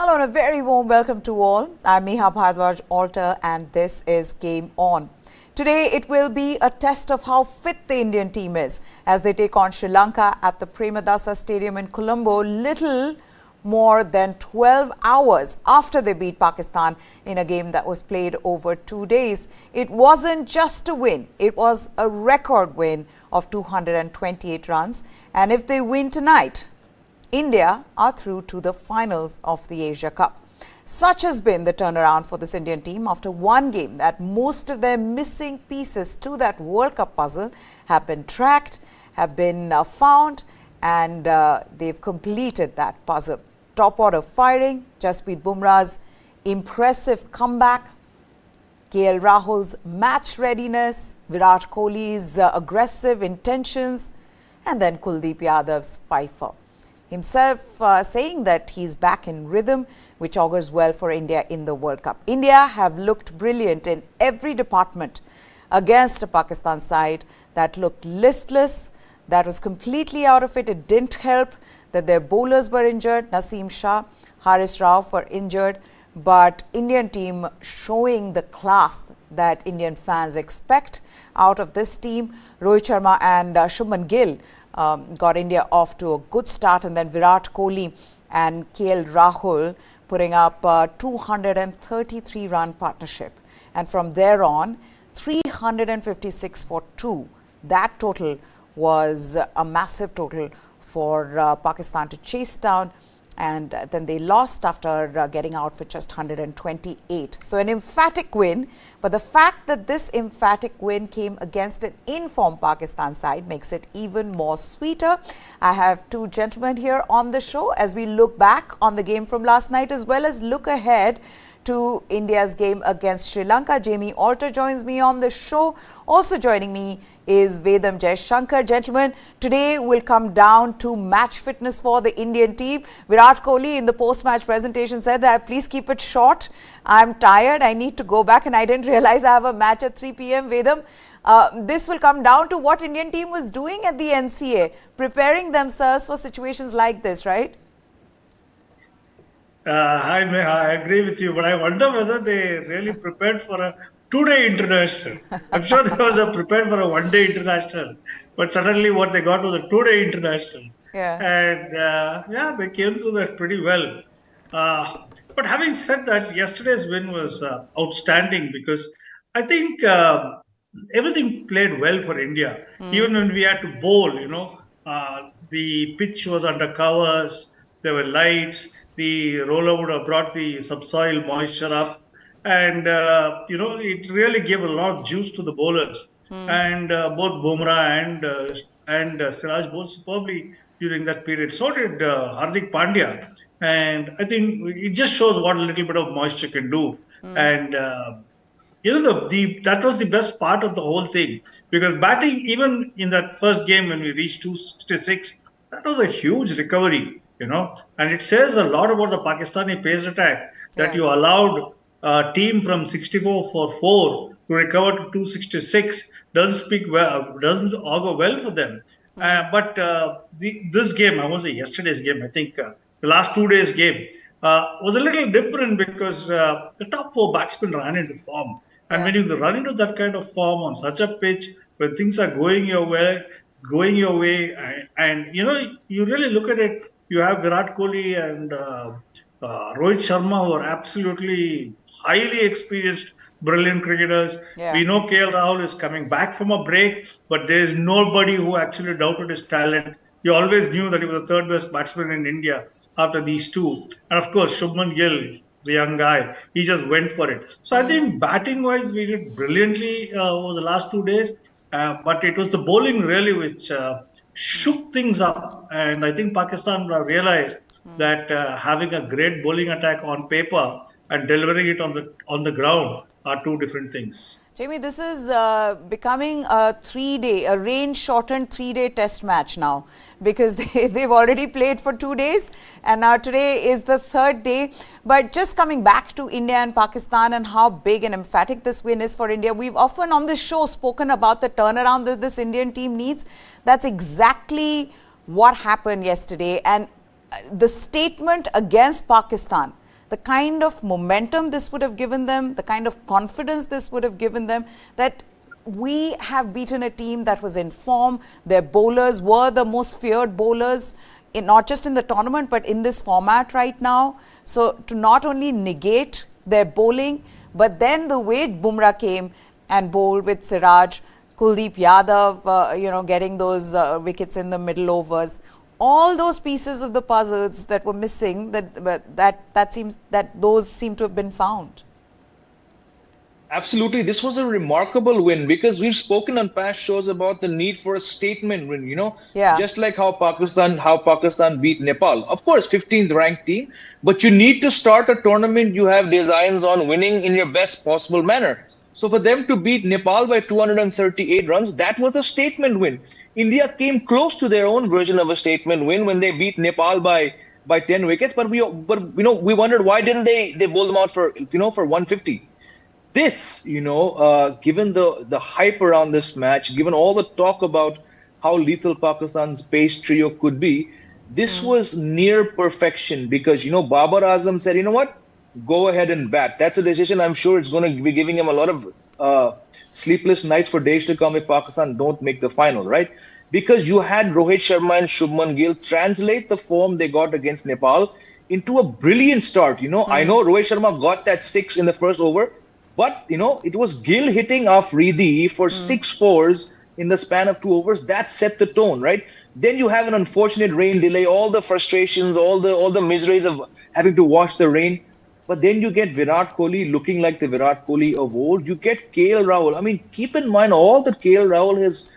Hello and a very warm welcome to all. I'm Neha Bhardwaj Alter and this is Game On. Today it will be a test of how fit the Indian team is as they take on Sri Lanka at the Premadasa Stadium in Colombo little more than 12 hours after they beat Pakistan in a game that was played over 2 days. It wasn't just a win, it was a record win of 228 runs, and if they win tonight, India are through to the finals of the Asia Cup. Such has been the turnaround for this Indian team after one game that most of their missing pieces to that World Cup puzzle have been tracked, have been found, and they've completed that puzzle. Top order firing, Jasprit Bumrah's impressive comeback, KL Rahul's match readiness, Virat Kohli's aggressive intentions, and then Kuldeep Yadav's fifer. Himself saying that he's back in rhythm, which augurs well for India in the World Cup. India have looked brilliant in every department against a Pakistan side that looked listless, that was completely out of it. It didn't help that their bowlers were injured. Naseem Shah, Haris Rauf were injured, but Indian team showing the class that Indian fans expect out of this team. Rohit Sharma and Shubman Gill got India off to a good start, and then Virat Kohli and KL Rahul putting up a 233-run partnership. And from there on, 356 for 2. That total was a massive total for Pakistan to chase down, and then they lost after getting out for just 128. So an emphatic win, but the fact that this emphatic win came against an in-form Pakistan side makes it even more sweeter. I have two gentlemen here on the show as we look back on the game from last night as well as look ahead to India's game against Sri Lanka. Jamie Alter joins me on the show. Also joining me is Vedam Jaishankar. Gentlemen, today will come down to match fitness for the Indian team. Virat Kohli in the post-match presentation said that please keep it short. I'm tired. I need to go back and I didn't realize I have a match at 3 p.m. Vedam, this will come down to what Indian team was doing at the NCA, preparing themselves for situations like this, right? Hi, Neha, I agree with you, but I wonder whether they really prepared for a 2-day international. I'm sure they was prepared for a 1-day international, but suddenly what they got was a 2-day international. Yeah. And yeah, they came through that pretty well. But having said that, yesterday's win was outstanding because I think everything played well for India. Even when we had to bowl, the pitch was under covers, there were lights. The roller would have brought the subsoil moisture up, and it really gave a lot of juice to the bowlers. And both Bumrah and Siraj bowled superbly during that period. So did Hardik Pandya, and I think it just shows what a little bit of moisture can do. And that was the best part of the whole thing, because batting, even in that first game when we reached 266, that was a huge recovery. And it says a lot about the Pakistani pace attack that you allowed a team from 64 for 4 to recover to 266 doesn't augur well for them. But this game, I won't say yesterday's game, I think the last 2 days' game was a little different because the top 4 batsmen ran into form. And when you run into that kind of form on such a pitch, when things are going your way, and you really look at it. You have Virat Kohli and Rohit Sharma, who are absolutely highly experienced, brilliant cricketers. Yeah. We know KL Rahul is coming back from a break, but there is nobody who actually doubted his talent. You always knew that he was the third best batsman in India after these two. And of course, Shubman Gill, the young guy, he just went for it. So I think batting-wise, we did brilliantly over the last 2 days. But it was the bowling really which shook things up, and I think Pakistan realized that having a great bowling attack on paper and delivering it on the ground are two different things. Jamie, this is becoming a rain-shortened 3-day test match now, because they've already played for 2 days and now today is the 3rd day. But just coming back to India and Pakistan and how big and emphatic this win is for India, we've often on this show spoken about the turnaround that this Indian team needs. That's exactly what happened yesterday, and the statement against Pakistan the kind of momentum this would have given them, the kind of confidence this would have given them, that we have beaten a team that was in form. Their bowlers were the most feared bowlers, not just in the tournament, but in this format right now. So to not only negate their bowling, but then the way Bumrah came and bowled with Siraj, Kuldeep Yadav, getting those wickets in the middle overs. All those pieces of the puzzles that were missing, those seem to have been found. Absolutely. This was a remarkable win because we've spoken on past shows about the need for a statement win, Yeah. just like how Pakistan beat Nepal. Of course, 15th ranked team, but you need to start a tournament you have designs on winning in your best possible manner. So for them to beat Nepal by 238 runs, that was a statement win. India came close to their own version of a statement win when they beat Nepal by 10 wickets, but we wondered why didn't they bowl them out for 150. This, given the hype around this match, given all the talk about how lethal Pakistan's pace trio could be, this was near perfection because, Babar Azam said, you know what, go ahead and bat. That's a decision I'm sure it's going to be giving him a lot of sleepless nights for days to come if Pakistan don't make the final, right? Because you had Rohit Sharma and Shubman Gill translate the form they got against Nepal into a brilliant start. I know Rohit Sharma got that 6 in the first over, but, it was Gill hitting Afridi for 6 fours in the span of 2 overs. That set the tone, right? Then you have an unfortunate rain delay, all the frustrations, all the miseries of having to watch the rain. But then you get Virat Kohli looking like the Virat Kohli of old. You get KL Rahul. I mean, keep in mind all that KL Rahul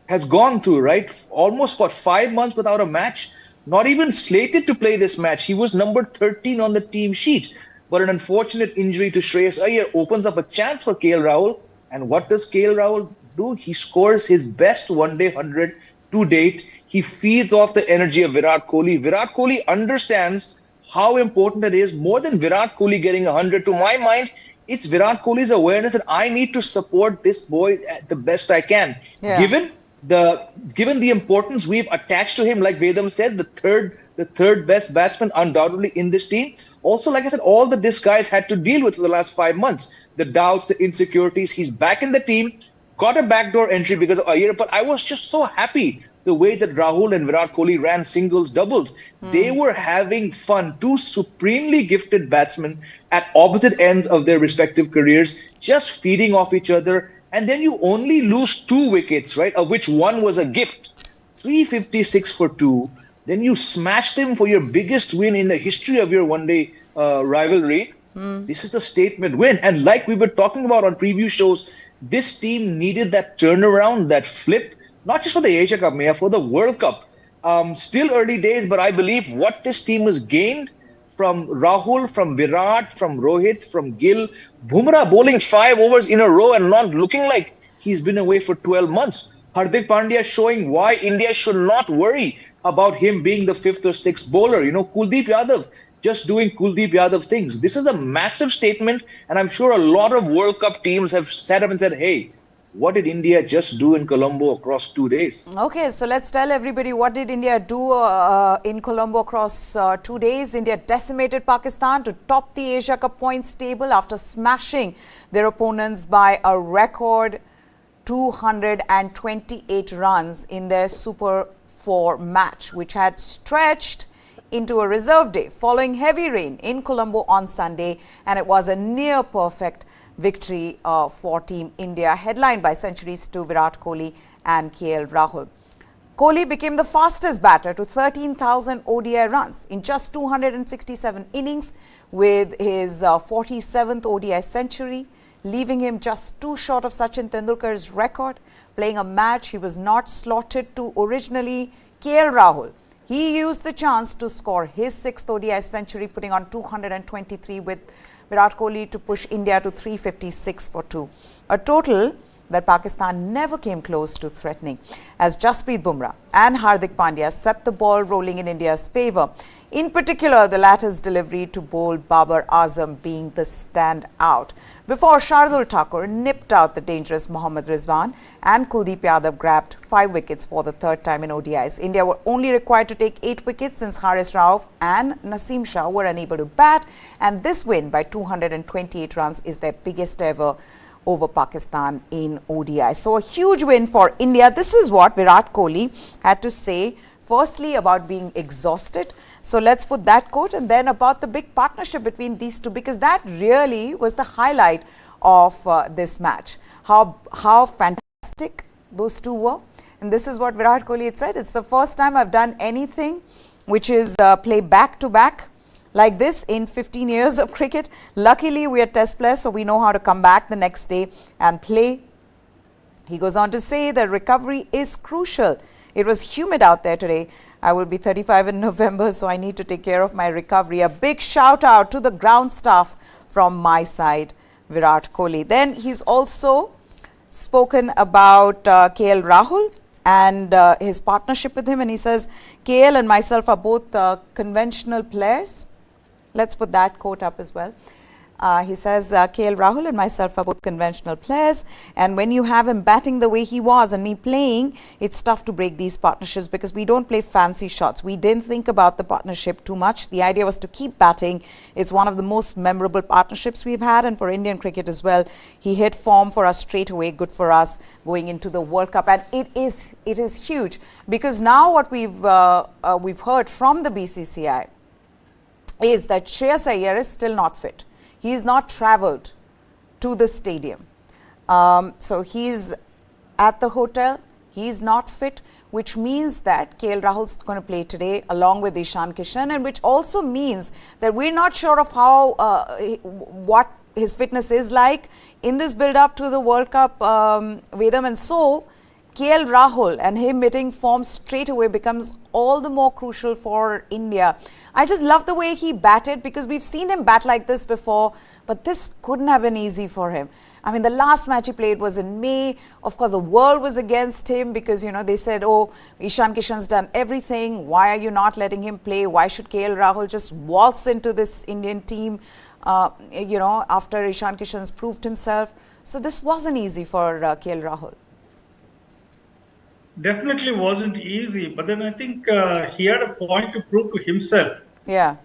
has gone through, right? Almost, 5 months without a match. Not even slated to play this match. He was number 13 on the team sheet. But an unfortunate injury to Shreyas Iyer opens up a chance for KL Rahul. And what does KL Rahul do? He scores his best one-day 100 to date. He feeds off the energy of Virat Kohli. Virat Kohli understands how important it is. More than Virat Kohli getting 100, to my mind, it's Virat Kohli's awareness that I need to support this boy the best I can. Yeah. Given the importance we've attached to him, like Vedam said, the third best batsman undoubtedly in this team. Also, like I said, all that this guy's had to deal with for the last 5 months, the doubts, the insecurities. He's back in the team, got a backdoor entry because of Iyer, but I was just so happy the way that Rahul and Virat Kohli ran singles, doubles. They were having fun. Two supremely gifted batsmen at opposite ends of their respective careers, just feeding off each other. And then you only lose 2 wickets, right? Of which one was a gift. 356 for 2. Then you smash them for your biggest win in the history of your one-day rivalry. This is a statement win. And like we were talking about on preview shows, this team needed that turnaround, that flip, not just for the Asia Cup, Maya, for the World Cup. Still early days, but I believe what this team has gained from Rahul, from Virat, from Rohit, from Gill, Bumrah bowling 5 overs in a row and not looking like he's been away for 12 months. Hardik Pandya showing why India should not worry about him being the 5th or 6th bowler. Kuldeep Yadav just doing Kuldeep Yadav things. This is a massive statement, and I'm sure a lot of World Cup teams have sat up and said, hey, what did India just do in Colombo across 2 days? Okay, so let's tell everybody what did India do in Colombo across 2 days. India decimated Pakistan to top the Asia Cup points table after smashing their opponents by a record 228 runs in their Super 4 match, which had stretched into a reserve day following heavy rain in Colombo on Sunday, and it was a near perfect victory for Team India, headlined by centuries to Virat Kohli and KL Rahul. Kohli became the fastest batter to 13,000 ODI runs in just 267 innings with his 47th ODI century, leaving him just 2 short of Sachin Tendulkar's record. Playing a match he was not slotted to originally, KL Rahul, he used the chance to score his 6th ODI century, putting on 223 with Virat Kohli to push India to 356 for 2. A total that Pakistan never came close to threatening, as Jasprit Bumrah and Hardik Pandya set the ball rolling in India's favour. In particular, the latter's delivery to bowl Babar Azam being the standout. Before Shardul Thakur nipped out the dangerous Mohammad Rizwan and Kuldeep Yadav grabbed 5 wickets for the third time in ODIs. India were only required to take 8 wickets since Haris Rauf and Naseem Shah were unable to bat, and this win by 228 runs is their biggest ever over Pakistan in ODI. So a huge win for India. This is what Virat Kohli had to say, firstly about being exhausted. So let's put that quote, and then about the big partnership between these two, because that really was the highlight of this match. How fantastic those two were. And this is what Virat Kohli had said: it's the first time I've done anything which is play back to back like this in 15 years of cricket. Luckily, we are test players, so we know how to come back the next day and play. He goes on to say that recovery is crucial. It was humid out there today. I will be 35 in November, so I need to take care of my recovery. A big shout out to the ground staff from my side, Virat Kohli. Then he's also spoken about KL Rahul and his partnership with him, and he says, KL and myself are both conventional players. Let's put that quote up as well. He says, KL Rahul and myself are both conventional players, and when you have him batting the way he was and me playing, it's tough to break these partnerships because we don't play fancy shots. We didn't think about the partnership too much. The idea was to keep batting. It's one of the most memorable partnerships we've had, and for Indian cricket as well. He hit form for us straight away, good for us going into the World Cup, and it is huge because now what we've heard from the BCCI is that Shreyas Iyer is still not fit. He's not travelled to the stadium. So he's at the hotel. He's not fit, which means that KL Rahul's going to play today along with Ishan Kishan, and which also means that we're not sure of how what his fitness is like in this build-up to the World Cup, Vedam. And so KL Rahul and him hitting form straight away becomes all the more crucial for India. I just love the way he batted because we've seen him bat like this before, but this couldn't have been easy for him. I mean, the last match he played was in May. Of course, the world was against him because, you know, they said, oh, Ishan Kishan's done everything. Why are you not letting him play? Why should KL Rahul just waltz into this Indian team, you know, after Ishan Kishan's proved himself? So this wasn't easy for KL Rahul. Definitely wasn't easy, but then I think he had a point to prove to himself. Yeah.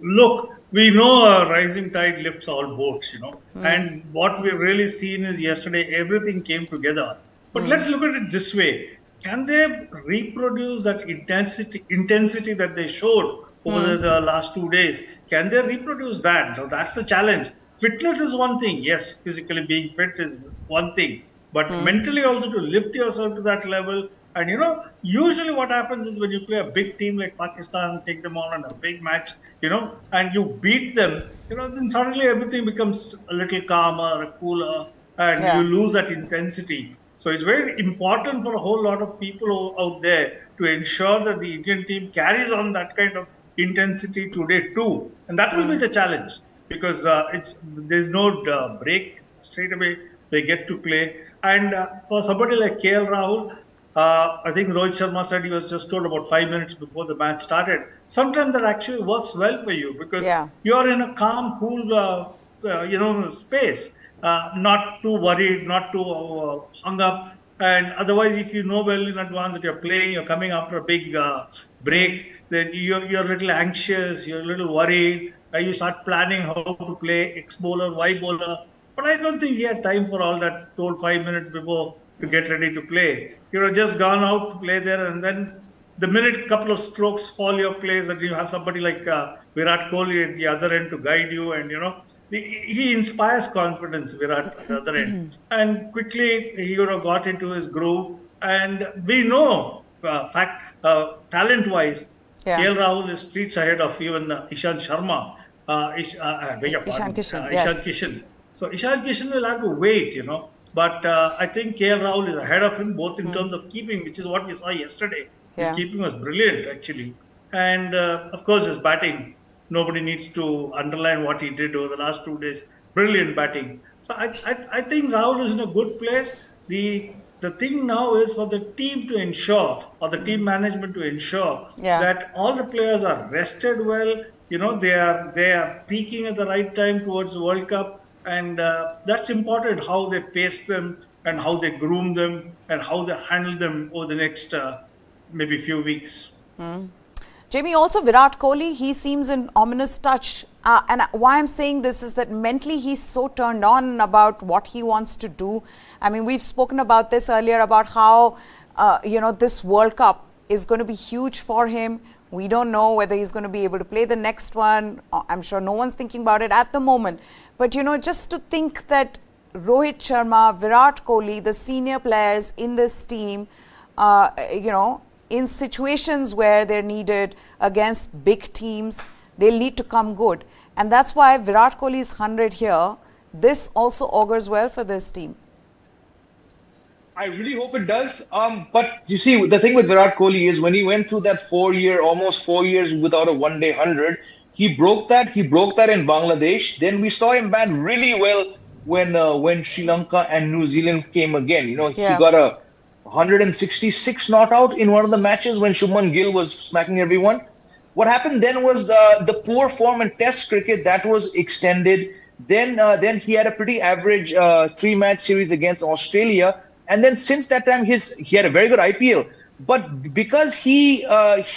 Look, we know a rising tide lifts all boats, you know, and what we've really seen is yesterday everything came together. But let's look at it this way: can they reproduce that intensity that they showed over the last 2 days? Can they reproduce that? Now, that's the challenge. Fitness is one thing. Yes, physically being fit is one thing. But mentally also to lift yourself to that level. And, you know, usually what happens is when you play a big team like Pakistan, take them on in a big match, you know, and you beat them, you know, then suddenly everything becomes a little calmer, cooler, and you lose that intensity. So it's very important for a whole lot of people out there to ensure that the Indian team carries on that kind of intensity today too. And that will be the challenge because there's no break straight away. They get to play. And for somebody like KL Rahul, I think Rohit Sharma said he was just told about 5 minutes before the match started. Sometimes that actually works well for you because you are in a calm, cool, you know, space, not too worried, not too hung up. And otherwise, if you know well in advance that you're playing, you're coming after a big break, then you're a little anxious, you're a little worried. You start planning how to play X bowler, Y bowler. But I don't think he had time for all that, told 5 minutes before to get ready to play. You know, just gone out to play there, and then the minute couple of strokes fall your place, that you have somebody like Virat Kohli at the other end to guide you, and, you know, he inspires confidence, Virat, at the other end. And quickly, he would have got into his groove. And we know, talent-wise, KL Rahul is streets ahead of even Ishan Sharma. Ishan Kishan. So Ishan Kishan will have to wait, you know. But I think KL Rahul is ahead of him, both in terms of keeping, which is what we saw yesterday. His keeping was brilliant, actually. And of course, his batting, nobody needs to underline what he did over the last 2 days. Brilliant batting. So I think Rahul is in a good place. The thing now is for the team to ensure, or the team management to ensure, Yeah. that all the players are rested well. They are peaking at the right time towards the World Cup, and that's important. How they pace them and how they groom them and how they handle them over the next maybe few weeks. Jamie, also Virat Kohli, he seems an ominous touch. And why I'm saying this is that mentally he's so turned on about what he wants to do. I mean, we've spoken about this earlier about how, this World Cup is going to be huge for him. We don't know whether he's going to be able to play the next one. I'm sure no one's thinking about it at the moment. But, just to think that Rohit Sharma, Virat Kohli, the senior players in this team, in situations where they're needed against big teams, they'll need to come good. And that's why Virat Kohli's 100 here, this also augurs well for this team. I really hope it does. But you see, the thing with Virat Kohli is when he went through that almost 4 years without a one-day 100, he broke that. He broke that in Bangladesh. Then we saw him bat really well when Sri Lanka and New Zealand came again. He got a 166 not out in one of the matches when Shubman Gill was smacking everyone. What happened then was the poor form in Test cricket that was extended. Then he had a pretty average three-match series against Australia. And then since that time, he had a very good IPL. But because he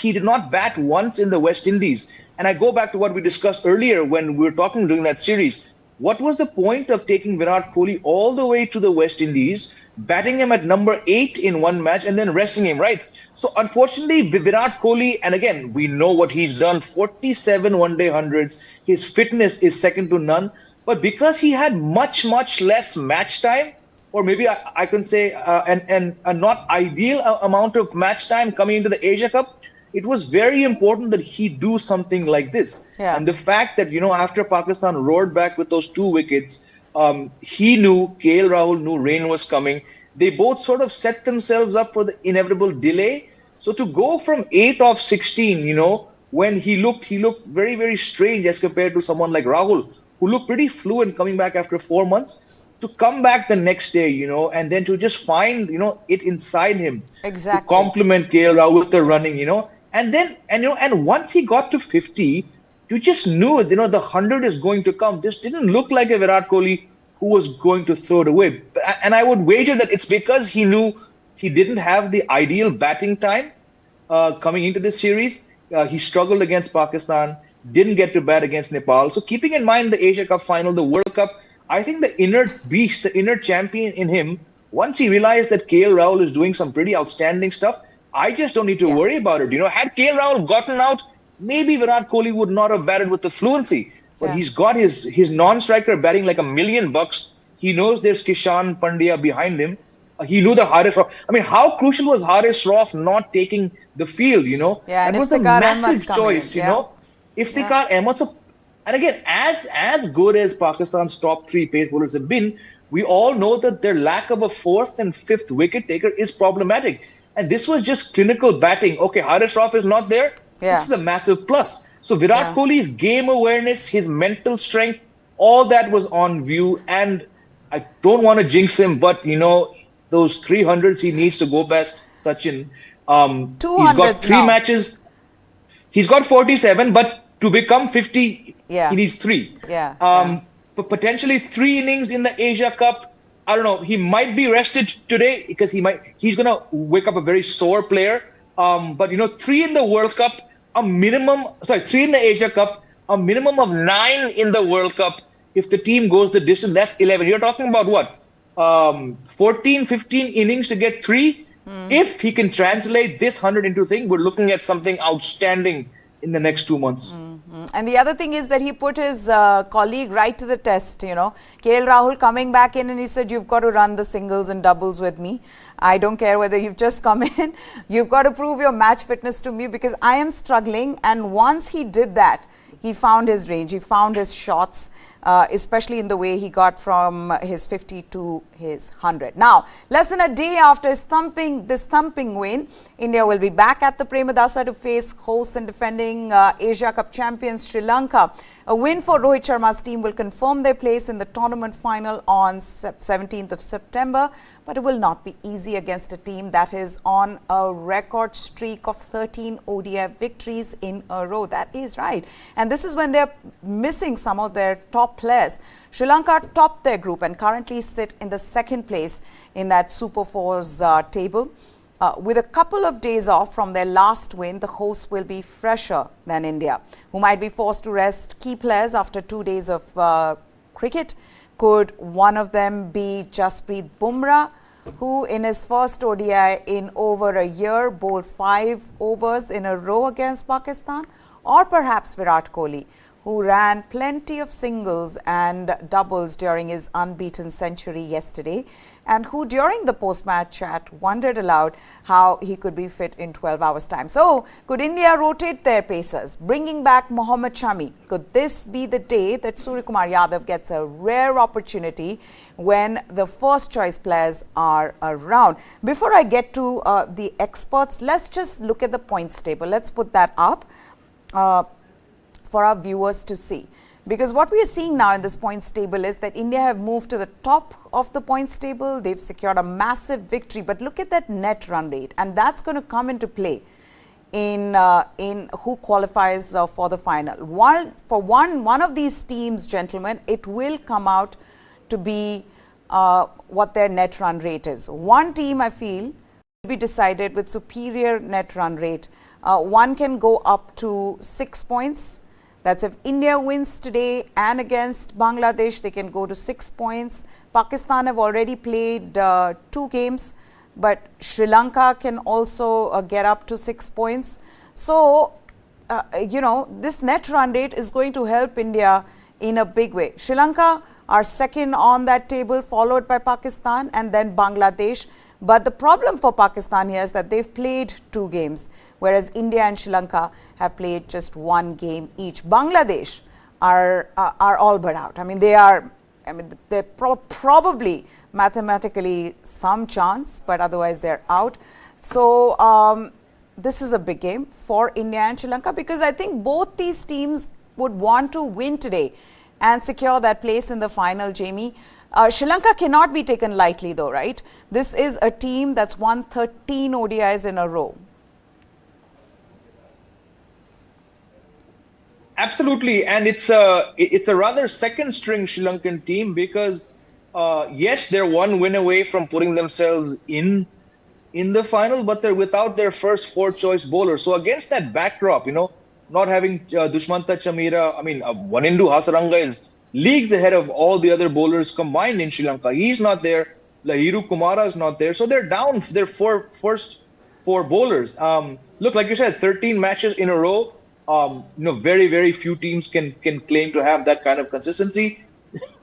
did not bat once in the West Indies, and I go back to what we discussed earlier when we were talking during that series, what was the point of taking Virat Kohli all the way to the West Indies, batting him at number 8 in one match, and then resting him, right? So unfortunately, Virat Kohli, and again, we know what he's done, 47 one-day hundreds. His fitness is second to none. But because he had much, much less match time, or maybe I can say a not ideal amount of match time coming into the Asia Cup, it was very important that he do something like this. Yeah. And the fact that, after Pakistan roared back with those 2 wickets, he knew, KL Rahul knew rain was coming. They both sort of set themselves up for the inevitable delay. So to go from 8 of 16, when he looked very, very strange as compared to someone like Rahul, who looked pretty fluent coming back after 4 months, to come back the next day, and then to just find, it inside him. Exactly. To complement KL Rahul with the running, and once he got to 50, you just knew, the 100 is going to come. This didn't look like a Virat Kohli who was going to throw it away. And I would wager that it's because he knew he didn't have the ideal batting time coming into this series. He struggled against Pakistan, didn't get to bat against Nepal. So keeping in mind the Asia Cup final, the World Cup, I think the inner beast, the inner champion in him, once he realized that KL Rahul is doing some pretty outstanding stuff, I just don't need to worry about it. Had KL Rahul gotten out, maybe Virat Kohli would not have batted with the fluency. But he's got his non-striker batting like $1 million. He knows there's Kishan Pandya behind him. He knew that Haris Rauf. I mean, how crucial was Haris Rauf not taking the field, Yeah, that was a massive choice, Iftikhar Ahmed. So, and again, as good as Pakistan's top 3 pace bowlers have been, we all know that their lack of a 4th and 5th wicket taker is problematic. And this was just clinical batting. Okay, Haris Rauf is not there. This is a massive plus. So Virat Kohli's game awareness, his mental strength, all that was on view. And I don't want to jinx him, but those 300s he needs to go past Sachin. He's got 3 matches. He's got 47, but to become 50, he needs 3. But potentially 3 innings in the Asia Cup. I don't know. He might be rested today because he's going to wake up a very sore player. But 3 in the World Cup, 3 in the Asia Cup, a minimum of 9 in the World Cup. If the team goes the distance, that's 11. You're talking about what? 14, 15 innings to get 3. If he can translate this 100 into a thing, we're looking at something outstanding in the next 2 months. And the other thing is that he put his colleague right to the test, KL Rahul coming back in and he said, you've got to run the singles and doubles with me. I don't care whether you've just come in. You've got to prove your match fitness to me because I am struggling. And once he did that, he found his range. He found his shots. especially in the way he got from his 50 to his 100. Now, less than a day after this thumping win, India will be back at the Premadasa to face hosts and defending Asia Cup champions Sri Lanka. A win for Rohit Sharma's team will confirm their place in the tournament final on 17th of September, but it will not be easy against a team that is on a record streak of 13 ODI victories in a row. That is right. And this is when they're missing some of their top players. Sri Lanka topped their group and currently sit in the second place in that Super Fours table. With a couple of days off from their last win, the hosts will be fresher than India, who might be forced to rest key players after 2 days of cricket. Could one of them be Jasprit Bumrah, who in his first ODI in over a year bowled 5 overs in a row against Pakistan? Or perhaps Virat Kohli, who ran plenty of singles and doubles during his unbeaten century yesterday, and who during the post-match chat wondered aloud how he could be fit in 12 hours' time. So, could India rotate their pacers, bringing back Mohammad Shami? Could this be the day that Suryakumar Yadav gets a rare opportunity when the first choice players are around? Before I get to the experts, let's just look at the points table. Let's put that up for our viewers to see. Because what we are seeing now in this points table is that India have moved to the top of the points table. They've secured a massive victory. But look at that net run rate. And that's going to come into play in who qualifies for the final. For one of these teams, gentlemen, it will come out to be what their net run rate is. One team, I feel, will be decided with superior net run rate. One can go up to 6 points. That's if India wins today and against Bangladesh, they can go to 6 points. Pakistan have already played 2 games, but Sri Lanka can also get up to 6 points. So, this net run rate is going to help India in a big way. Sri Lanka are second on that table, followed by Pakistan and then Bangladesh. But the problem for Pakistan here is that they've played 2 games, whereas India and Sri Lanka have played just 1 game each. Bangladesh are all but out. I mean, they're probably mathematically some chance, but otherwise they're out. So this is a big game for India and Sri Lanka, because I think both these teams would want to win today and secure that place in the final, Jamie. Sri Lanka cannot be taken lightly though, right? This is a team that's won 13 ODIs in a row. Absolutely, and it's a rather second-string Sri Lankan team because yes, they're 1 win away from putting themselves in the final, but they're without their first 4-choice bowler. So against that backdrop, not having Dushmanta Chamira, Wanindu Hasaranga is leagues ahead of all the other bowlers combined in Sri Lanka. He's not there. Lahiru Kumara is not there, so they're down their first 4 bowlers. Look, like you said, 13 matches in a row. Very, very few teams can claim to have that kind of consistency.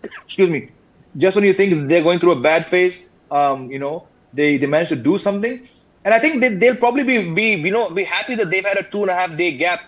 Excuse me. Just when you think they're going through a bad phase, they manage to do something. And I think they'll probably be happy that they've had a 2.5-day gap.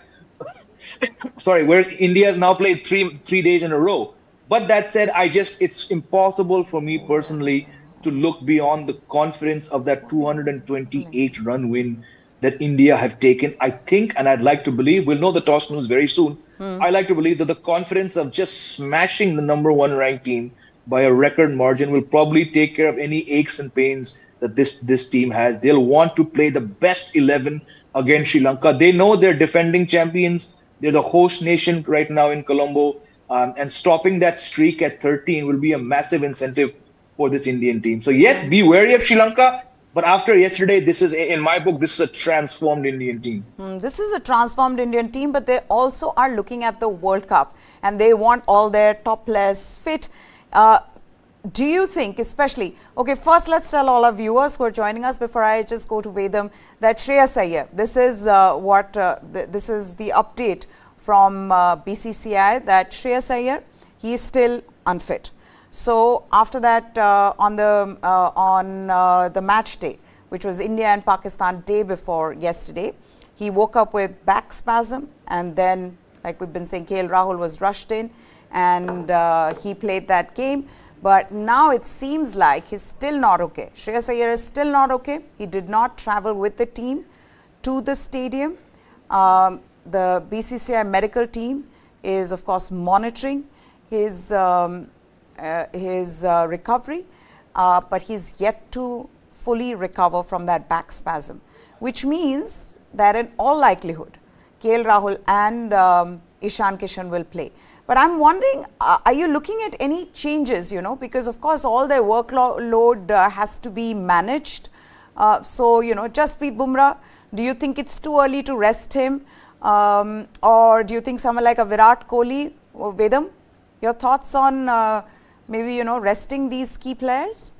Sorry, whereas India has now played three days in a row. But that said, it's impossible for me personally to look beyond the confidence of that 228-run win that India have taken. I think, and I'd like to believe, we'll know the toss news very soon. I like to believe that the confidence of just smashing the #1 ranked team by a record margin will probably take care of any aches and pains that this team has. They'll want to play the best 11 against Sri Lanka. They know they're defending champions. They're the host nation right now in Colombo. And stopping that streak at 13 will be a massive incentive for this Indian team. So yes, be wary of Sri Lanka. But after yesterday, in my book, this is a transformed Indian team. This is a transformed Indian team, but they also are looking at the World Cup and they want all their top players fit. Do you think, especially, okay, first let's tell all our viewers who are joining us before I just go to Vedam, that Shreyas Iyer, this is this is the update from BCCI, that Shreyas Iyer, he is still unfit. So after that, on the match day, which was India and Pakistan day before yesterday, he woke up with back spasm, and then, like we've been saying, KL Rahul was rushed in, and he played that game. But now it seems like he's still not okay. Shreyas Iyer is still not okay. He did not travel with the team to the stadium. The BCCI medical team is, of course, monitoring his recovery, but he's yet to fully recover from that back spasm, which means that in all likelihood, KL Rahul and Ishan Kishan will play. But I'm wondering, are you looking at any changes, because of course all their workload has to be managed. So, Jasprit Bumrah, do you think it's too early to rest him? Or do you think someone like a Virat Kohli or Vedam? Your thoughts on maybe, resting these key players?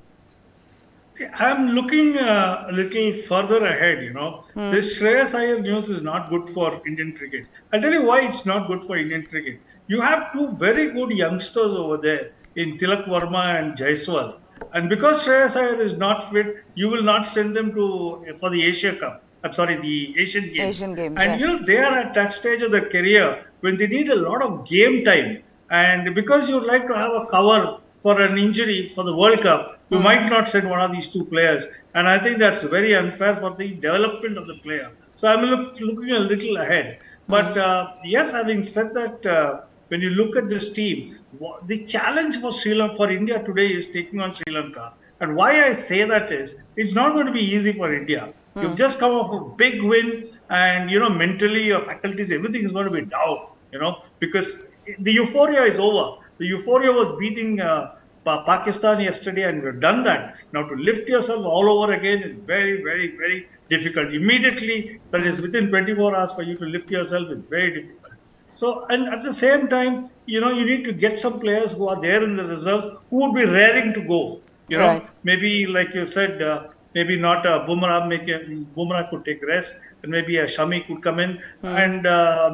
I'm looking a little further ahead, This Shreyas Iyer news is not good for Indian cricket. I'll tell you why it's not good for Indian cricket. You have two very good youngsters over there in Tilak Verma and Jaiswal. And because Shreyas Iyer is not fit, you will not send them for the Asia Cup. I'm sorry, the Asian Games. Asian Games, and yes. they are at that stage of their career when they need a lot of game time. And because you'd like to have a cover for an injury for the World Cup, you might not send one of these two players. And I think that's very unfair for the development of the player. So I'm looking a little ahead. But yes, having said that, when you look at this team, the challenge for Sri Lanka, for India today is taking on Sri Lanka. And why I say that is, it's not going to be easy for India. You've just come off a big win, and mentally your faculties, everything is going to be down. Because the euphoria is over. The euphoria was beating Pakistan yesterday, and we've done that. Now to lift yourself all over again is very, very, very difficult. Immediately, that is within 24 hours for you to lift yourself is very difficult. So, and at the same time, you need to get some players who are there in the reserves who would be raring to go. Right. Maybe like you said, maybe not Bumrah. Bumrah could take rest, and maybe a Shami could come in, and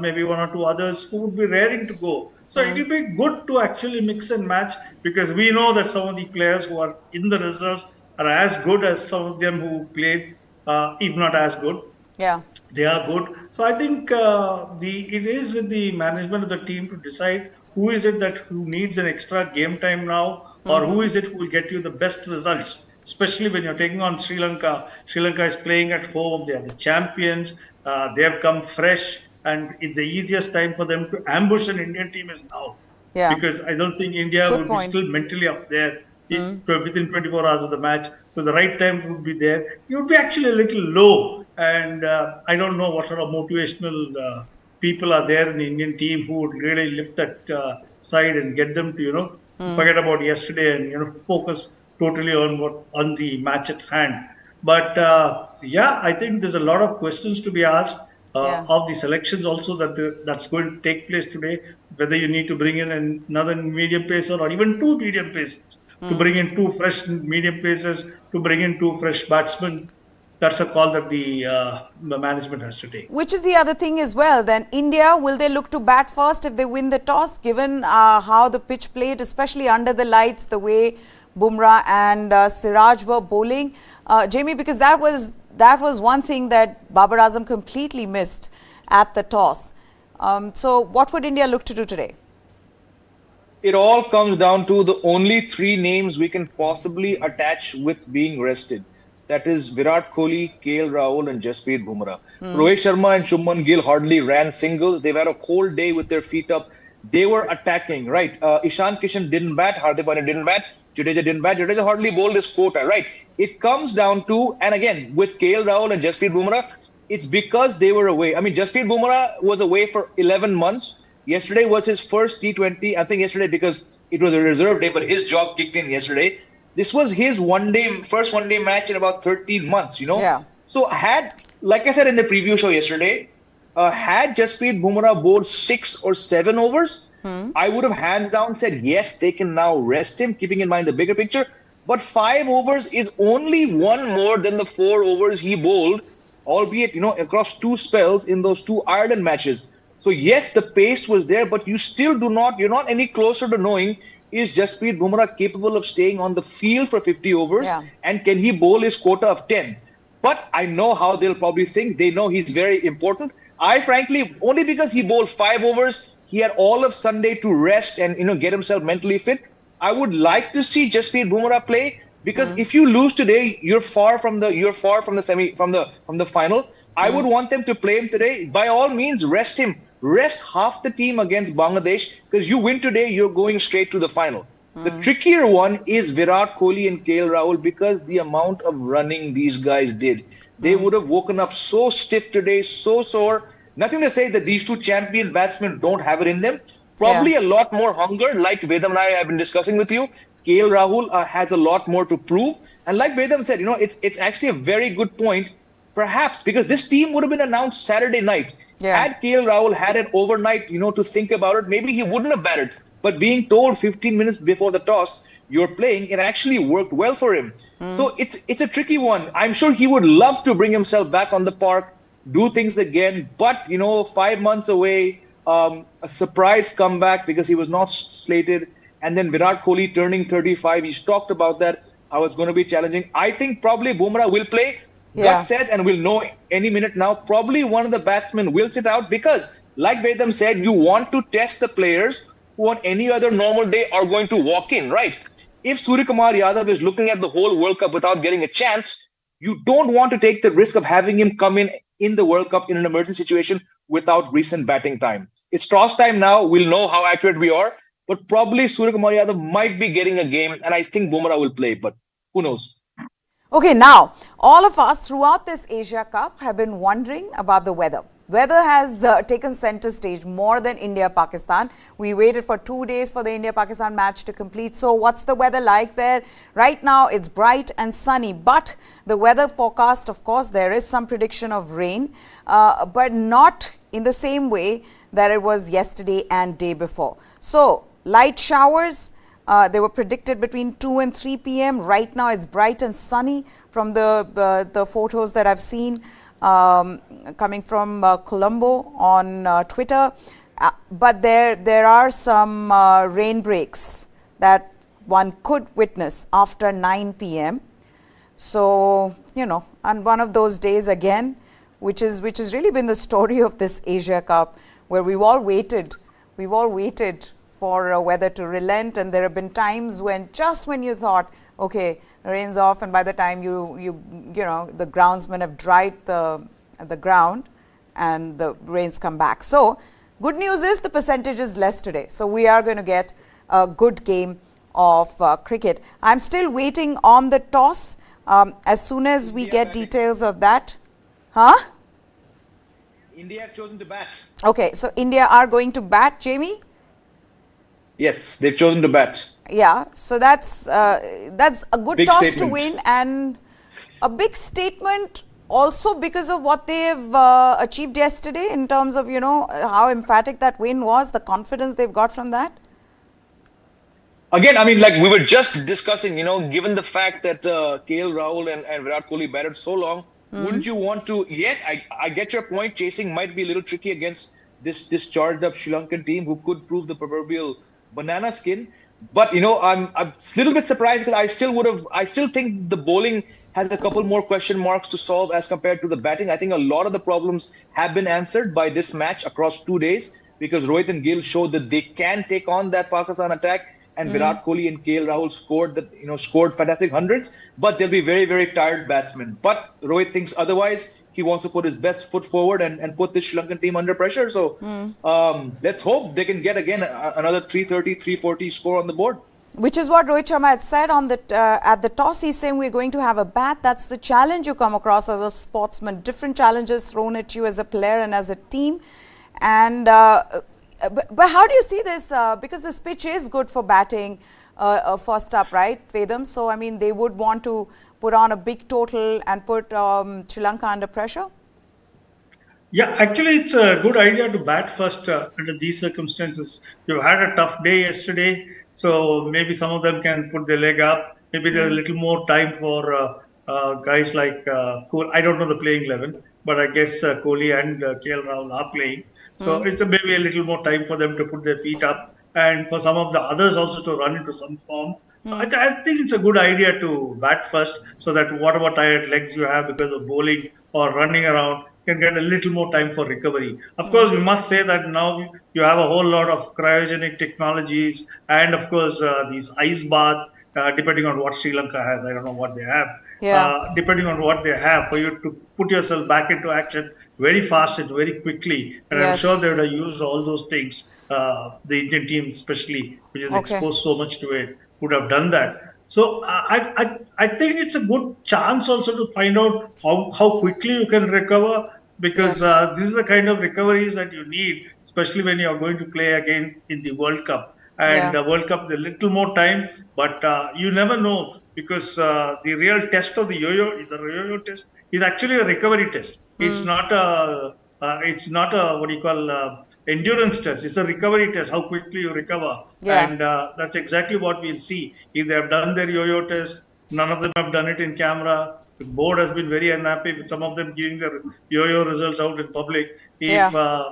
maybe one or two others who would be raring to go. So it will be good to actually mix and match, because we know that some of the players who are in the reserves are as good as some of them who played, if not as good. Yeah. They are good. So I think it is with the management of the team to decide who is it who needs an extra game time now, or who is it who will get you the best results. Especially when you're taking on Sri Lanka. Sri Lanka is playing at home. They are the champions. They have come fresh, and it's the easiest time for them to ambush an Indian team is now. Yeah. Because I don't think India Good will point. be still mentally up there within 24 hours of the match. So the right time would be there. You would be actually a little low, and I don't know what sort of motivational people are there in the Indian team who would really lift that side and get them to forget about yesterday and focus totally on the match at hand. But I think there's a lot of questions to be asked of the selections also that's going to take place today. Whether you need to bring in another medium pacer or even two medium pacers, to bring in two fresh medium pacers, to bring in two fresh batsmen. That's a call that the management has to take. Which is the other thing as well. Then India, will they look to bat first if they win the toss, given how the pitch played, especially under the lights, the way Bumrah and Siraj were bowling? Jamie, because that was one thing that Babar Azam completely missed at the toss. So what would India look to do today? It all comes down to the only three names we can possibly attach with being rested. That is Virat Kohli, KL Rahul, and Jasprit Bumrah. Rohit Sharma and Shubman Gill hardly ran singles. They've had a whole day with their feet up. They were attacking, right? Ishan Kishan didn't bat. Hardik Pandya didn't bat. Jadeja didn't bat. Jadeja hardly bowled his quota, right? It comes down to, and again, with KL Rahul and Jasprit Bumrah, it's because they were away. I mean, Jasprit Bumrah was away for 11 months. Yesterday was his first T20. I'm saying yesterday because it was a reserve day, but his job kicked in yesterday. This was his first one-day match in about 13 months, Yeah. So like I said in the preview show yesterday, had Jasprit Bumrah bowled 6 or 7 overs, I would have hands down said, yes, they can now rest him, keeping in mind the bigger picture. But 5 overs is only one more than the 4 overs he bowled, albeit, across 2 spells in those 2 Ireland matches. So yes, the pace was there, but you're not any closer to knowing, is Jasprit Bumrah capable of staying on the field for 50 overs? Yeah. And can he bowl his quota of 10? But I know how they'll probably think. They know he's very important. I frankly, only because he bowled 5 overs, He had all of Sunday to rest and get himself mentally fit. I would like to see Jasprit Bumrah play because if you lose today, you're far from the final. I would want them to play him today. By all means, rest him. Rest half the team against Bangladesh because you win today, you're going straight to the final. The trickier one is Virat Kohli and KL Rahul because the amount of running these guys did. They would have woken up so stiff today, so sore. Nothing to say that these two champion batsmen don't have it in them. Probably a lot more hunger, like Vedam and I have been discussing with you. KL Rahul has a lot more to prove. And like Vedam said, it's actually a very good point, perhaps, because this team would have been announced Saturday night. Had KL Rahul had it overnight, to think about it, maybe he wouldn't have batted. But being told 15 minutes before the toss, you're playing, it actually worked well for him. So it's a tricky one. I'm sure he would love to bring himself back on the park, do things again. But, 5 months away, a surprise comeback because he was not slated. And then Virat Kohli turning 35. He's talked about that, how it's going to be challenging. I think probably Bumrah will play. That said, and we'll know any minute now, probably one of the batsmen will sit out because, like Vedam said, you want to test the players who on any other normal day are going to walk in, right? If Suryakumar Yadav is looking at the whole World Cup without getting a chance, you don't want to take the risk of having him come in the World Cup in an emergency situation without recent batting time. It's toss time now. We'll know how accurate we are. But probably Suryakumar Yadav might be getting a game, and I think Bumrah will play, but who knows? Okay, now, all of us throughout this Asia Cup have been wondering about the weather. Weather has taken center stage more than India-Pakistan. We waited for 2 days for the India-Pakistan match to complete. So what's the weather like there? Right now, it's bright and sunny. But the weather forecast, of course, there is some prediction of rain, but not in the same way that it was yesterday and day before. So light showers, they were predicted between 2 and 3 p.m. Right now, it's bright and sunny from the photos that I've seen. Coming from Colombo on Twitter, but there are some rain breaks that one could witness after 9 p.m. So, and one of those days again, which has really been the story of this Asia Cup, where we've all waited for weather to relent, and there have been times when just when you thought, okay, rain's off, and by the time the groundsmen have dried the ground and the rains come back. So good news is the percentage is less today. So we are going to get a good game of cricket. I'm still waiting on the toss. As soon as we get details of that. India have chosen to bat. Okay, so India are going to bat, Jamie? Yes, they've chosen to bat. Yeah, so that's a good Big toss statement. to win, and a big statement also because of what they've achieved yesterday in terms of, how emphatic that win was, the confidence they've got from that. Again, I mean, like we were just discussing, given the fact that KL Rahul and Virat Kohli batted so long, wouldn't you want to? Yes, I get your point. Chasing might be a little tricky against this charged up Sri Lankan team who could prove the proverbial banana skin. But I'm a little bit surprised because I still think the bowling has a couple more question marks to solve as compared to the batting. I think a lot of the problems have been answered by this match across 2 days because Rohit and Gill showed that they can take on that Pakistan attack, and Virat Kohli and KL Rahul scored fantastic hundreds, but they'll be very, very tired batsmen. But Rohit thinks otherwise. He wants to put his best foot forward and put this Sri Lankan team under pressure. So let's hope they can get again another 330, 340 score on the board. Which is what Rohit Sharma had said on at the toss. He's saying we're going to have a bat. That's the challenge you come across as a sportsman. Different challenges thrown at you as a player and as a team. And but how do you see this? Because this pitch is good for batting first up, right, Vedam? So, I mean, they would want to put on a big total and put Sri Lanka under pressure? Yeah, actually, it's a good idea to bat first under these circumstances. You had a tough day yesterday, so maybe some of them can put their leg up. Maybe there's a little more time for guys like Kohli. I don't know the playing 11, but I guess Kohli and KL Rahul are playing. So it's maybe a little more time for them to put their feet up and for some of the others also to run into some form. So I think it's a good idea to bat first so that whatever tired legs you have because of bowling or running around, can get a little more time for recovery. Of course, we must say that now you have a whole lot of cryogenic technologies, and of course these ice bath, depending on what Sri Lanka has. I don't know what they have. Yeah. Depending on what they have, for you to put yourself back into action very fast and very quickly. And I'm sure Yes. they would have used all those things. The Indian team, especially, which is Okay. exposed so much to it, would have done that. So I think it's a good chance also to find out how quickly you can recover, because Yes. this is the kind of recoveries that you need, especially when you are going to play again in the World Cup. And Yeah. World Cup, a little more time, but you never know, because the real test of the yo-yo test is actually a recovery test. It's not a what do you call endurance test. It's a recovery test. How quickly you recover, Yeah. and that's exactly what we'll see. If they have done their yo-yo test, none of them have done it in camera. The board has been very unhappy with some of them giving their yo-yo results out in public. If Yeah.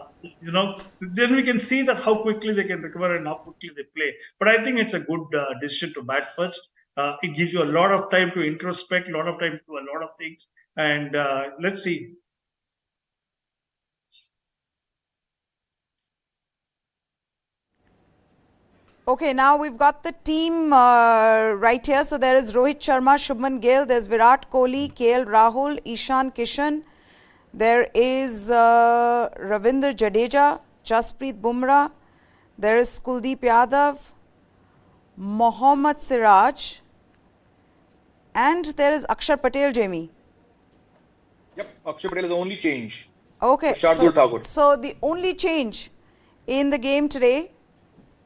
then we can see that how quickly they can recover and how quickly they play. But I think it's a good decision to bat first. It gives you a lot of time to introspect, a lot of time to do a lot of things, and let's see. Okay, now we've got the team right here. So there is Rohit Sharma, Shubman Gill, there's Virat Kohli, KL Rahul, Ishan Kishan. There is Ravindra Jadeja, Jasprit Bumrah. There is Kuldeep Yadav, Mohammad Siraj, and there is Akshar Patel, Jamie. Yep, Akshay Patel is the only change. Okay, Shardul Thakur. so the only change in the game today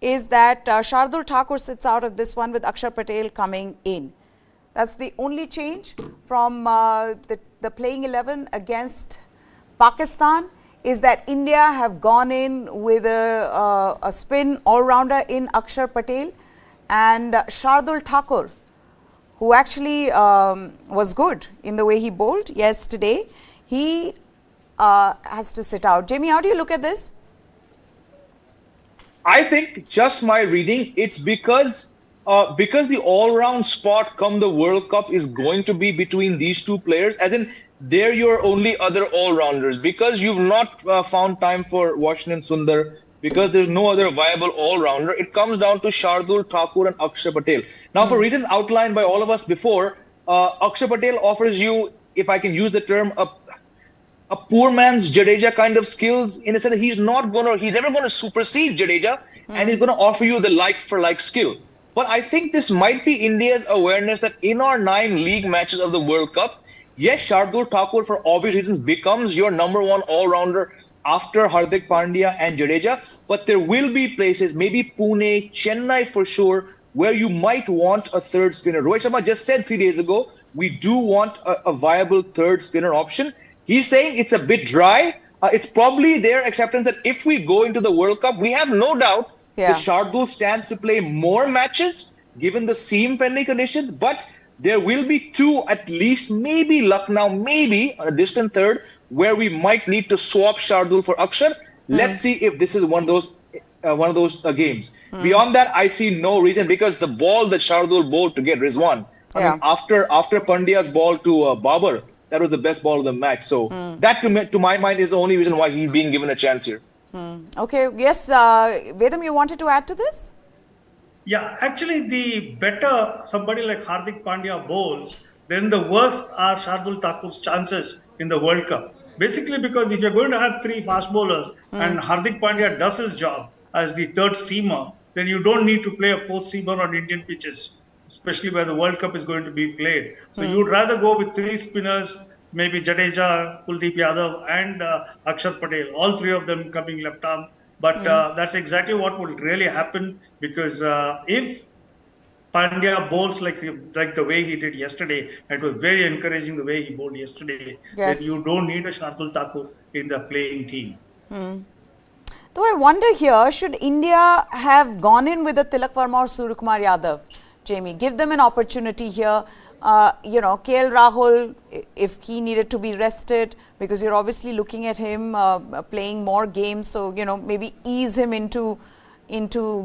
is that Shardul Thakur sits out of this one with Akshar Patel coming in. That's the only change from the playing 11 against Pakistan, is that India have gone in with a spin all-rounder in Akshar Patel, and Shardul Thakur, who actually was good in the way he bowled yesterday, he has to sit out. Jamie, how do you look at this? I think just my reading, it's because the all-round spot come the World Cup is going to be between these two players, as in they're your only other all-rounders, because you've not found time for Washington Sundar, because there's no other viable all-rounder. It comes down to Shardul Thakur and Akshar Patel. Now, for reasons outlined by all of us before, Akshar Patel offers you, if I can use the term, a poor man's Jadeja kind of skills, in a sense that he's never gonna supersede Jadeja, and he's gonna offer you the like for like skill. But I think this might be India's awareness that in our 9 league matches of the World Cup, yes, Shardul Thakur for obvious reasons becomes your number 1 all-rounder after Hardik Pandya and Jadeja, but there will be places, maybe Pune, Chennai for sure, where you might want a third spinner. Rohit Sharma just said 3 days ago, we do want a viable third spinner option. He's saying it's a bit dry. It's probably their acceptance that if we go into the World Cup, we have no doubt that Shardul stands to play more matches given the seam-friendly conditions, but there will be 2 at least, maybe Lucknow, maybe a distant third, where we might need to swap Shardul for Akshar. Let's see if this is one of those games. Beyond that, I see no reason, because the ball that Shardul bowled to get Rizwan, I mean, after Pandya's ball to Babar, that was the best ball of the match. So that, to my mind, is the only reason why he's being given a chance here. Okay. Yes, Vedam, you wanted to add to this? Yeah, actually, the better somebody like Hardik Pandya bowls, then the worse are Shardul Thakur's chances in the World Cup. Basically, because if you're going to have 3 fast bowlers and Hardik Pandya does his job as the third seamer, then you don't need to play a 4th seamer on Indian pitches, especially where the World Cup is going to be played. So you'd rather go with 3 spinners, maybe Jadeja, Kuldeep Yadav, and Akshar Patel, all 3 of them coming left arm. But that's exactly what will really happen, because if Pandya bowls like the way he did yesterday, it was very encouraging the way he bowled yesterday, then you don't need a Shardul Thakur in the playing team. Though I wonder here, should India have gone in with a Tilak Verma or Suryakumar Yadav? Jamie, give them an opportunity here. KL Rahul, if he needed to be rested, because you're obviously looking at him playing more games, so maybe ease him into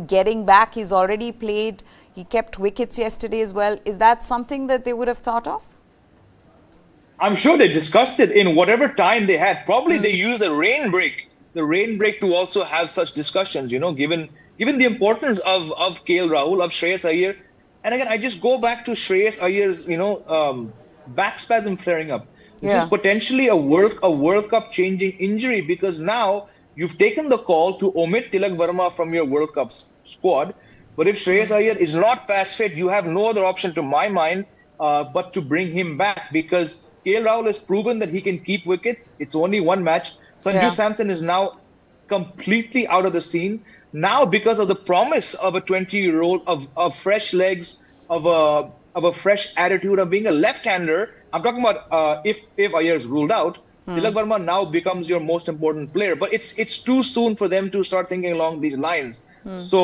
getting back. He's already played. He kept wickets yesterday as well. Is that something that they would have thought of? I'm sure they discussed it in whatever time they had. Probably they used the rain break to also have such discussions, given the importance of KL Rahul, of Shreyas Iyer. And again, I just go back to Shreyas Iyer's, back spasm flaring up. This is Yeah. potentially a World Cup changing injury, because now you've taken the call to omit Tilak Verma from your World Cup squad. But if Shreyas Iyer is not pass fit, you have no other option, to my mind, but to bring him back, because KL Rahul has proven that he can keep wickets. It's only one match. Sanju Yeah. Samson is now completely out of the scene. Now, because of the promise of a 20-year-old, of fresh legs, of a fresh attitude, of being a left-hander. I'm talking about if Iyer is ruled out, Tilak Verma now becomes your most important player. But it's too soon for them to start thinking along these lines. So,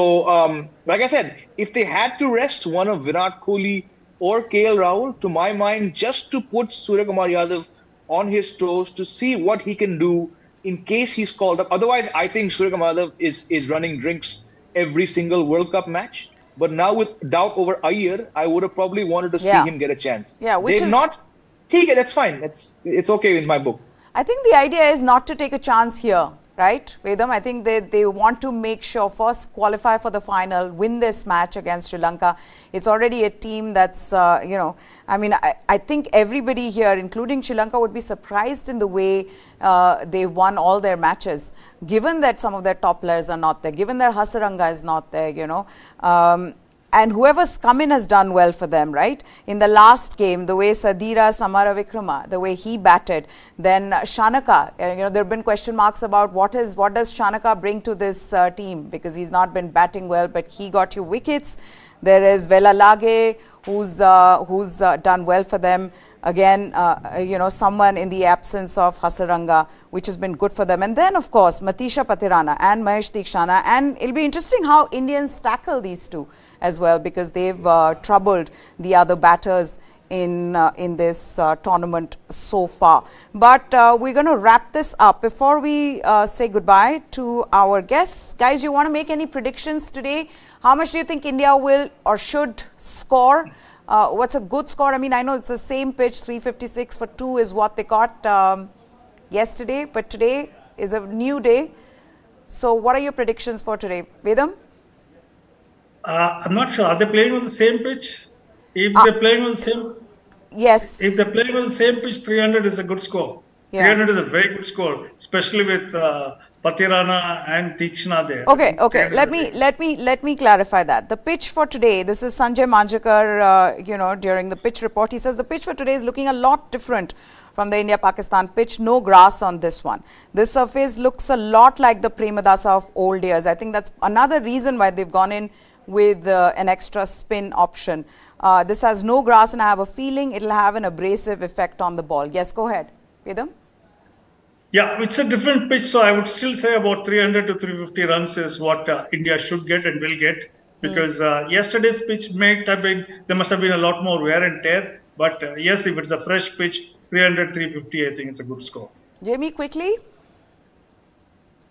like I said, if they had to rest one of Virat Kohli or KL Rahul, to my mind, just to put Suryakumar Yadav on his toes to see what he can do in case he's called up. Otherwise, I think Suryakumar Yadav is running drinks every single World Cup match. But now with doubt over Iyer, I would have probably wanted to see Yeah. him get a chance. Yeah, which They've is- not. Okay, that's fine. It's okay in my book. I think the idea is not to take a chance here, right, Vedam? I think they want to make sure first qualify for the final, win this match against Sri Lanka. It's already a team that's, I think everybody here, including Sri Lanka, would be surprised in the way they won all their matches, given that some of their top players are not there, given that Hasaranga is not there, and whoever's come in has done well for them, right? In the last game, the way Sadira Samara Vikrama, the way he batted, then Shanaka, there have been question marks about what does Shanaka bring to this team, because he's not been batting well, but he got you wickets. There is Vela Lage, who's done well for them. Again, someone in the absence of Hasaranga, which has been good for them. And then, of course, Matisha Patirana and Mahesh Tikshana. And it'll be interesting how Indians tackle these two as well, because they've troubled the other batters in this tournament so far. But we're going to wrap this up. Before we say goodbye to our guests, guys, you want to make any predictions today? How much do you think India will or should score? What's a good score? I mean, I know it's the same pitch, 356 for 2 is what they got yesterday, but today is a new day. So what are your predictions for today? Vedam? I'm not sure. Are they playing on the same pitch? If they're playing on the same, Yes. if they're playing on the same pitch, 300 is a good score. Yeah. 300 is a very good score, especially with Patirana and Tikshana there. Okay. 300 Let me clarify that. The pitch for today, this is Sanjay Manjakar, during the pitch report, he says the pitch for today is looking a lot different from the India-Pakistan pitch. No grass on this one. This surface looks a lot like the Premadasa of old years. I think that's another reason why they've gone in with an extra spin option. This has no grass, and I have a feeling it'll have an abrasive effect on the ball. Yes, go ahead. Vedam? Yeah, it's a different pitch, so I would still say about 300 to 350 runs is what India should get and will get, because yesterday's pitch there must have been a lot more wear and tear. But yes, if it's a fresh pitch, 300, 350, I think it's a good score. Jamie, quickly?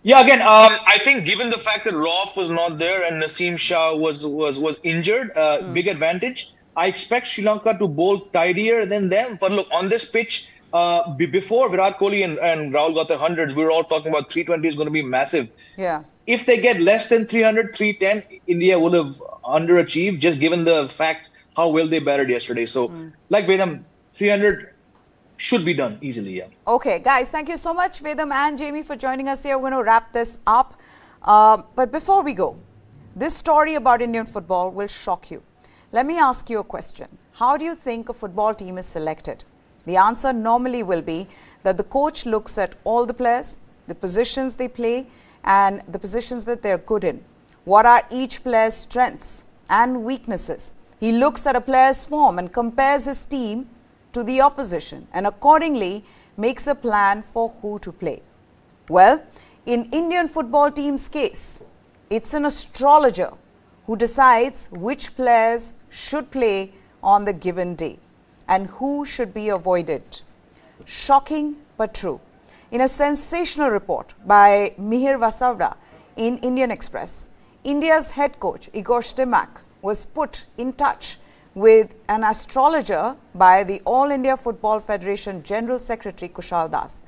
Yeah, again, I think given the fact that Rauf was not there and Naseem Shah was injured, big advantage. I expect Sri Lanka to bowl tidier than them. But look, on this pitch, before Virat Kohli and Rahul got their hundreds, we were all talking about 320 is going to be massive. Yeah. If they get less than 300, 310, India would have underachieved, just given the fact how well they batted yesterday. So, like Vedam, 300 should be done easily, yeah. Okay, guys, thank you so much, Vedam and Jamie, for joining us here. We're going to wrap this up. But before we go, this story about Indian football will shock you. Let me ask you a question. How do you think a football team is selected? The answer normally will be that the coach looks at all the players, the positions they play, and the positions that they're good in. What are each player's strengths and weaknesses? He looks at a player's form and compares his team to the opposition, and accordingly makes a plan for who to play. Well, in Indian football team's case, it's an astrologer who decides which players should play on the given day and who should be avoided. Shocking but true. In a sensational report by Mihir Vasavda in Indian Express, India's head coach Igor Stimac was put in touch with an astrologer by the All India Football Federation General Secretary Kushal Das.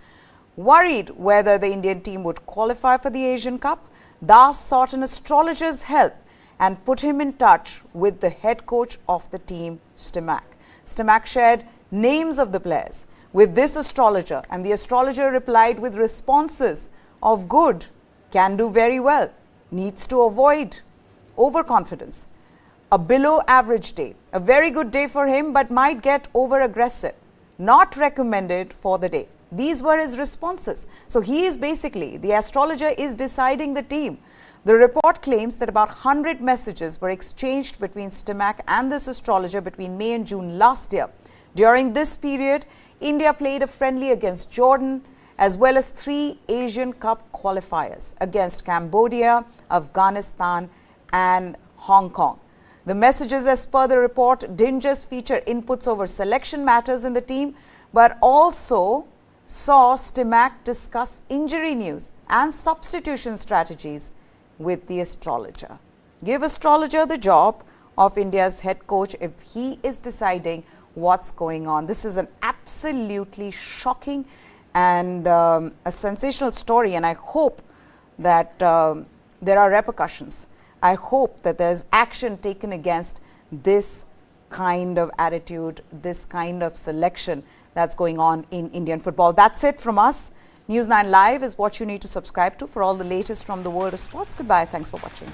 Worried whether the Indian team would qualify for the Asian Cup, Das sought an astrologer's help and put him in touch with the head coach of the team, Stimac. Stimac shared names of the players with this astrologer, and the astrologer replied with responses of good, can do very well, needs to avoid overconfidence, a below average day, a very good day for him but might get over aggressive, not recommended for the day. These were his responses. So he is basically, the astrologer is deciding the team. The report claims that about 100 messages were exchanged between Stimac and this astrologer between May and June last year. During this period, India played a friendly against Jordan, as well as 3 Asian Cup qualifiers against Cambodia, Afghanistan and Hong Kong. The messages, as per the report, didn't just feature inputs over selection matters in the team, but also saw Stimac discuss injury news and substitution strategies with the astrologer. Give astrologer the job of India's head coach if he is deciding what's going on. This is an absolutely shocking and a sensational story, and I hope that there are repercussions. I hope that there's action taken against this kind of attitude, this kind of selection that's going on in Indian football. That's it from us. News 9 Live is what you need to subscribe to for all the latest from the world of sports. Goodbye. Thanks for watching.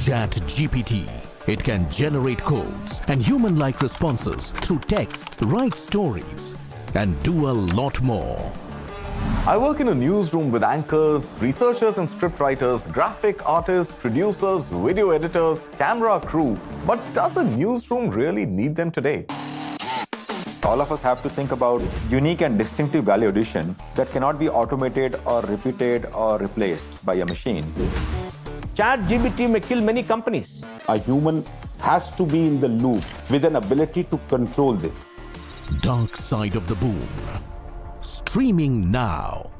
ChatGPT. It can generate codes and human-like responses through text, write stories, and do a lot more. I work in a newsroom with anchors, researchers and scriptwriters, graphic artists, producers, video editors, camera crew. But does a newsroom really need them today? All of us have to think about unique and distinctive value addition that cannot be automated or repeated or replaced by a machine. ChatGPT may kill many companies. A human has to be in the loop with an ability to control this. Dark Side of the Boom. Streaming now.